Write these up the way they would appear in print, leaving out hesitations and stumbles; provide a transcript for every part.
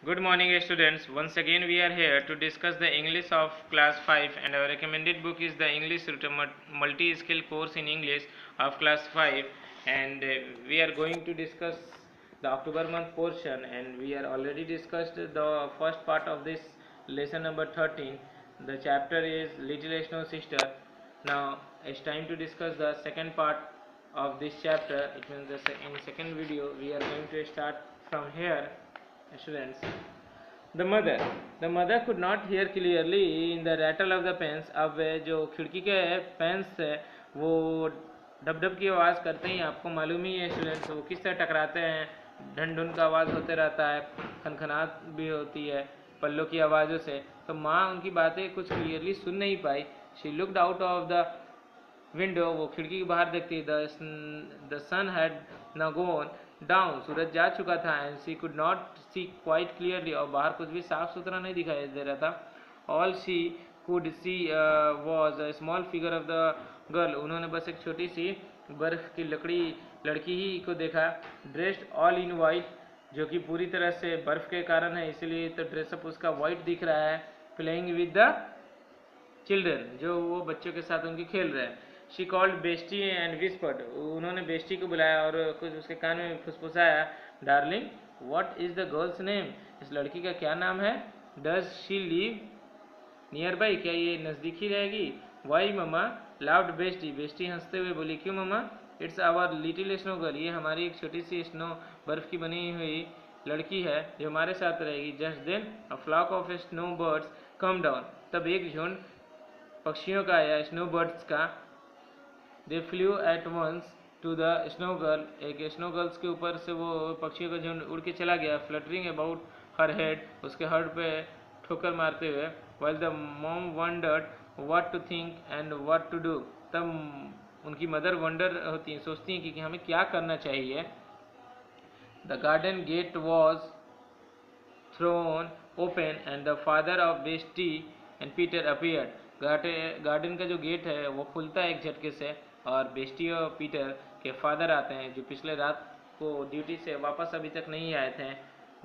Good morning, students. Once again, we are here to discuss the English of class 5, and our recommended book is the English multi-skill course in English of class 5. And we are going to discuss the October month portion, and we are already discussed the first part of this lesson number 13. The chapter is Little Snow Sister. Now it's time to discuss the second part of this chapter. It means in second video we are going to start from here. Students, the mother could not hear clearly in the rattle of the pens. अब जो खिड़की के pens है वो dub dub की आवाज़ करते ही आपको मालूम ही है स्टूडेंट्स, वो किस तरह टकराते हैं, ढन ढुन का आवाज़ होते रहता है, खनखनाहट भी होती है पल्लों की आवाज़ों से। तो माँ उनकी बातें कुछ क्लियरली सुन नहीं पाई। She looked out of the window, वो खिड़की के बाहर देखती। The sun had now gone down, सूरज जा चुका था। And she could not see quite clearly, और बाहर कुछ भी साफ सुथरा नहीं दिखाई दे रहा था। All she could see was a small figure of the girl, उन्होंने बस एक छोटी सी बर्फ की लड़की ही को देखा। ड्रेस्ड ऑल इन वाइट, जो कि पूरी तरह से बर्फ के कारण है, इसलिए तो ड्रेसअप उसका वाइट दिख रहा है। प्लेइंग विद द चिल्ड्रन, जो वो बच्चों के साथ उनके खेल रहे हैं। She called Bestie and whispered, उन्होंने बेस्टी को बुलाया और कुछ उसके कान में फुसफुसाया। Darling, what is the girl's name, इस लड़की का क्या नाम है। Does she live near, क्या ये नज़दीक ही रहेगी। Why mama, loud Bestie, Bestie हंसते हुए बोली, क्यों mama. It's our little snow girl, ये हमारी एक छोटी सी स्नो बर्फ की बनी हुई लड़की है जो हमारे साथ रहेगी। Just then a flock of snow birds come down, तब एक झुंड पक्षियों का या स्नो बर्ड्स का, they flew at once to the snow girl, एक स्नो गर्ल्स के ऊपर से वो पक्षियों का झुंड उड़ के चला गया। फ्लटरिंग अबाउट हर हेड, उसके हेड पे ठोकर मारते हुए। While the mom wondered what to think and what to do, तब उनकी मदर वंडर होती हैं, सोचती हैं कि हमें क्या करना चाहिए। The garden gate was thrown open and the father of Bestie and Peter appeared, garden का जो गेट है वो खुलता है एक झटके से, और बेस्टी और पीटर के फादर आते हैं, जो पिछले रात को ड्यूटी से वापस अभी तक नहीं आए थे,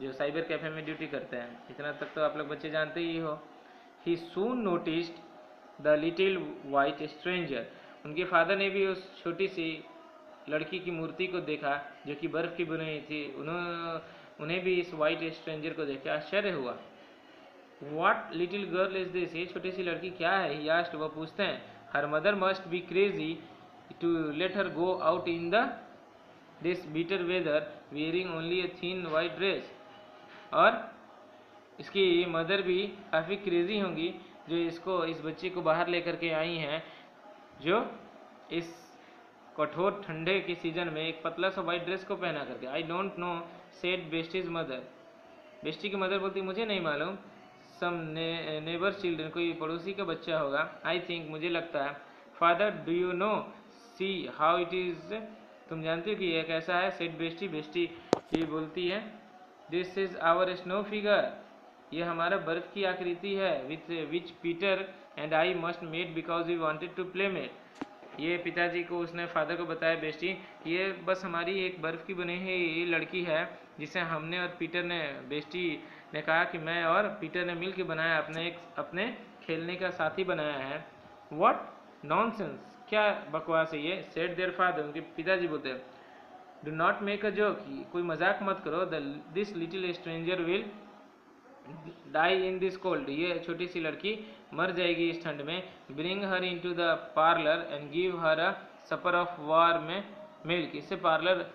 जो साइबर कैफे में ड्यूटी करते हैं। इतना तक तो आप लोग बच्चे जानते ही हो। He soon noticed the little white stranger, उनके फादर ने भी उस छोटी सी लड़की की मूर्ति को देखा जो कि बर्फ की बनी थी। उन्हें भी इस वाइट स्ट्रेंजर को देख के आश्चर्य हुआ। What little girl is this, ये छोटी सी लड़की क्या है। He asked, वो पूछते हैं। Her mother must be crazy to let her go out in this bitter weather wearing only a thin white dress, और इसकी मदर भी काफ़ी क्रेजी होंगी जो इस बच्चे को बाहर लेकर के आई हैं, जो इस कठोर ठंडे के सीजन में एक पतला सा वाइट ड्रेस को पहना करके। I don't know, said besties mother, bestie की मदर बोलती मुझे नहीं मालूम। सम नेबर चिल्ड्रन, कोई पड़ोसी का बच्चा होगा। आई थिंक, मुझे लगता है। Father, do you know see how it is, तुम जानते हो कि यह कैसा है। सेड बेस्टी, बेस्टी ये बोलती है। This is our snow figure, ये हमारा बर्फ की आकृति है। Which Peter and I must made because we wanted to play mate, ये पिताजी को उसने फादर को बताया बेस्टी, ये बस हमारी एक बर्फ़ की बनी हुई लड़की है जिसे हमने और पीटर ने, बेस्टी ने कहा कि मैं और पीटर ने मिल के बनाया, अपने खेलने का साथी बनाया है। व्हाट नॉनसेंस, क्या बकवास है ये। सेड देयर फादर, उनके पिताजी बोलते हैं। Do not make a joke, कोई मजाक मत करो। This little stranger will die in this cold, ये छोटी सी लड़की मर जाएगी इस ठंड में। Bring her in to the parlour and give her a supper of warm milk, इसे पार्लर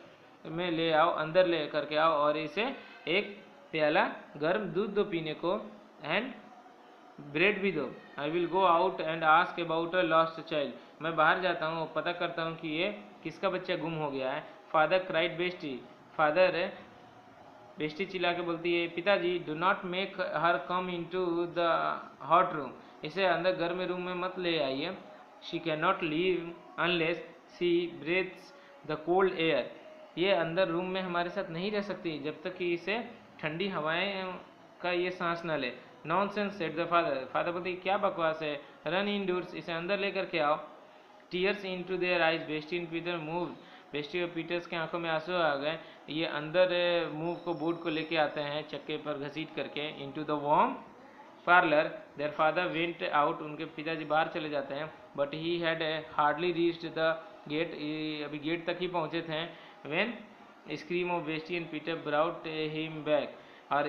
में ले आओ, अंदर ले करके आओ और इसे एक प्याला गर्म दूध दो पीने को, एंड ब्रेड भी दो। I will go out and ask about a lost child, मैं बाहर जाता हूँ, पता करता हूँ कि ये किसका बच्चा गुम हो गया है। Father cried Bestie, father Bestie चिल्ला के बोलती है। पिताजी, do not make her come in to the hot room, इसे अंदर गर्म रूम में मत ले आइए। She can not live unless she breathes the cold air, ये अंदर रूम में हमारे साथ नहीं रह सकती जब तक कि इसे ठंडी हवाएं का ये सांस न ले। Nonsense, said the father, father बोलते क्या बकवास है। रन इन डोर्स, इसे अंदर लेकर के आओ। Tears into their eyes, Bestie and Peter move Bestie और पीटर्स के आंखों में आंसू आ गए। ये अंदर मुंह को बोर्ड को लेके आते हैं चक्के पर घसीट करके। Into the warm parlour their father went out, उनके पिताजी बाहर चले जाते हैं। But he had hardly reached the gate, अभी गेट तक ही पहुंचे थे। When scream of Bestie and Peter brought him back, और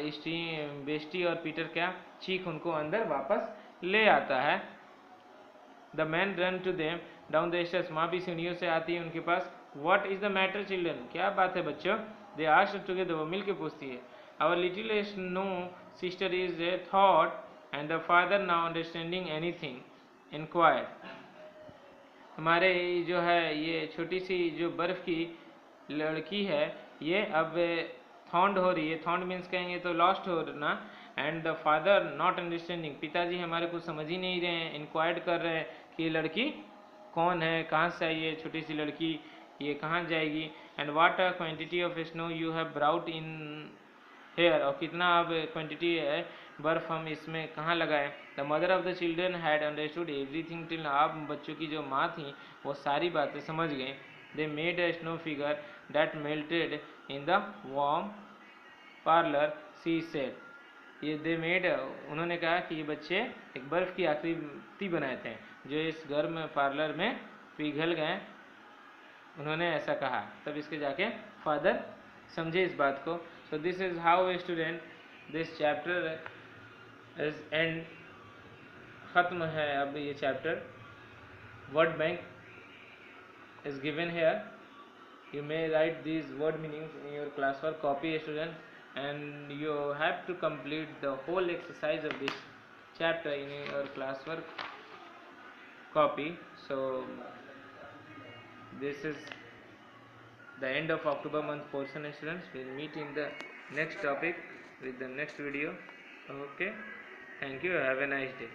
बेस्टी और पीटर क्या चीख उनको अंदर वापस ले आता है। The man run to them down the stairs, माँ भी सीढ़ियों से आती है उनके पास। What is the matter children, क्या बात है बच्चों? दे आस्क्ड टुगेदर, वो मिल के पूछती है। Our little snow sister is thought and the father now understanding anything inquired, हमारे जो है ये छोटी सी जो बर्फ की लड़की है ये अब थॉन्ड हो रही है। थॉन्ड मीन्स कहेंगे तो लॉस्ट होना। And the father not understanding, पिताजी हमारे को समझ ही नहीं रहे हैं, इंक्वायर्ड कर रहे हैं कि ये लड़की कौन है, कहाँ से आई है छोटी सी लड़की, ये कहाँ जाएगी। And what a quantity of snow you have brought in here, और कितना अब क्वांटिटी है बर्फ हम इसमें कहाँ लगाए। The mother of the children had understood everything till, आप बच्चों की जो माँ थी वो सारी बातें समझ गई। They made a snow figure that melted in the warm parlour, she said, ये दे मेड, उन्होंने कहा कि ये बच्चे एक बर्फ की आकृति बनाए थे जो इस गर्म पार्लर में पिघल गए, उन्होंने ऐसा कहा। तब इसके जाके फादर समझे इस बात को। So this is how a student this chapter is and, खत्म है अब ये chapter. Word bank is given here, you may write these word meanings in your classwork copy student, and you have to complete the whole exercise of this chapter in your classwork copy. So this is the end of October month portion students. We'll meet in the next topic with the next video. Okay, thank you, have a nice day.